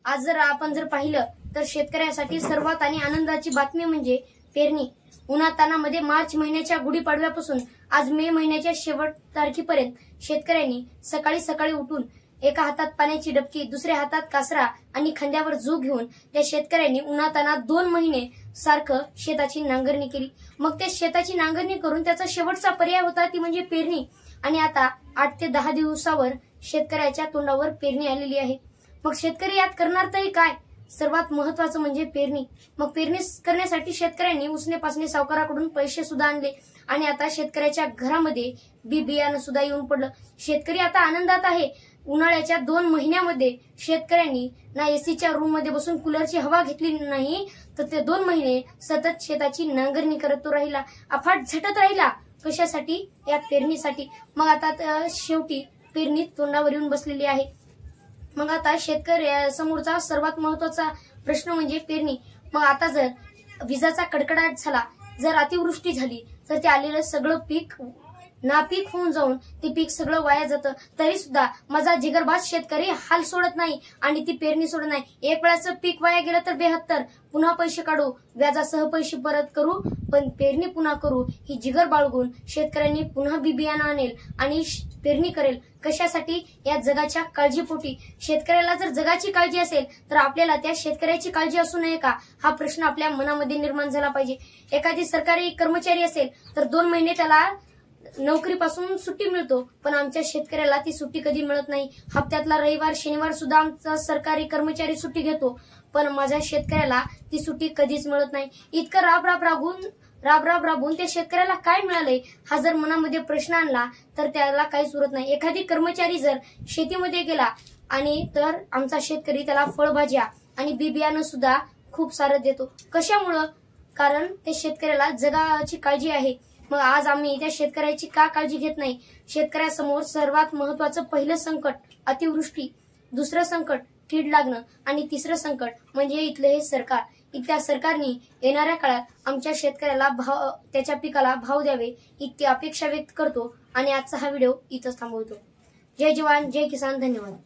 आज जर आपण पाहिलं तर शेतकऱ्यासाठी सर्वात आणि आनंदाची बातमी म्हणजे पेरणी। उन्हातानामध्ये मार्च महिन्याच्या गुढीपाडव्यापासून आज मे महिन्याच्या शेवट तारखेपर्यंत शेतकऱ्यांनी सकाळी सकाळी उठून एका हातात पाण्याची डबकी, दुसऱ्या हातात कासरा आणि खांद्यावर झोक घेऊन त्या शेतकऱ्यांनी उन्हातानात 2 महिने सारखं शेताची नांगरणी केली। मग त्या शेताची नांगरणी करून त्याचा शेवटचा पर्याय होता ती म्हणजे पेरणी। आणि आता 8 ते 10 दिवसावर शेतकऱ्याच्या तोंडावर पेरणी आलेली आहे। मग शेतकरी यात करणार तरी काय? सर्वात महत्त्वाचं म्हणजे पेरणी। मग पेरणी करण्यासाठी शेतकऱ्यांनी उसने पासने सावकाराकडून पैसे सुद्धा आणले आणि आता शेतकऱ्याच्या घरामध्ये बियाणं सुद्धा येऊन पडलं। शेतकरी आता आनंदात आहे। उन्हाळ्याच्या 2 महिन्यामध्ये शेतकऱ्यांनी ना एसीच्या रूम मध्ये बसून कूलरची हवा घेतली नाही, तर ते 2 महिने सतत शेताची नांगरणी करत तो राहिला, अफाट झटत राहिला। कशासाठी? या पेरणीसाठी। मग आता शेवटी पेरणी तोंडावर येऊन बसलेली आहे। मग आता शेतकरी समोरचा सर्वात महत्त्वाचा प्रश्न म्हणजे पेरणी। मग आता जर विजाचा कडकडाट झाला, जर अतिवृष्टी झाली, तर ते आलेलं सगळं पीक नापीक होऊन जाऊन ते पीक सगळं वाया जातं, तरी सुद्धा माझा जिगरबाज शेतकरी हाल सोडत नाही आणि ती पेरणी सोडत नाही। एक वेळाचं पीक वाया गेलं तर 72, पुन्हा पैसे काढू, व्याजासह पैसे परत करू, पण पेरणी पुन्हा करू ही जिगर बाळगून शेतकऱ्यांनी पुन्हा बियाणं आणेल आणि पेरणी करेल। कशासाठी? या जगाच्या काळजीपोटी। शेतकऱ्याला जर जगाची काळजी असेल तर आपल्याला त्या शेतकऱ्याची काळजी असू नये का? हा प्रश्न आपल्या मनामध्ये निर्माण झाला पाहिजे। एखादी सरकारी कर्मचारी असेल तर 2 महिने त्याला नोकरीपासून सुट्टी मिळतो, पण आमच्या शेतकऱ्याला ती सुट्टी कधी मिळत नाही। हप्त्यातला रविवार शनिवार सुद्धा आमचा सरकारी कर्मचारी सुट्टी घेतो, पण माझ्या शेतकऱ्याला ती सुट्टी कधीच मिळत नाही। इतकं राब राबून त्या शेतकऱ्याला काय मिळालंय हा जर मनामध्ये प्रश्न आणला तर त्याला काहीच उरत नाही। एखादी कर्मचारी जर शेतीमध्ये गेला आणि तर आमचा शेतकरी त्याला फळभाज्या आणि बियाणं सुद्धा खूप सारं देतो। कशामुळं? कारण त्या शेतकऱ्याला जगाची काळजी आहे। मग आज आम्ही त्या शेतकऱ्याची का काळजी घेत नाही? शेतकऱ्यासमोर सर्वात महत्त्वाचं पहिलं संकट अतिवृष्टी, दुसरं संकट कीड लागणं आणि तिसरं संकट म्हणजे इथलं हे सरकार। इथल्या सरकारने येणाऱ्या काळात आमच्या शेतकऱ्याला त्याच्या पिकाला भाव द्यावे इतकी अपेक्षा व्यक्त करतो आणि आजचा हा व्हिडिओ इथंच थांबवतो। जय जवान जय किसान, धन्यवाद।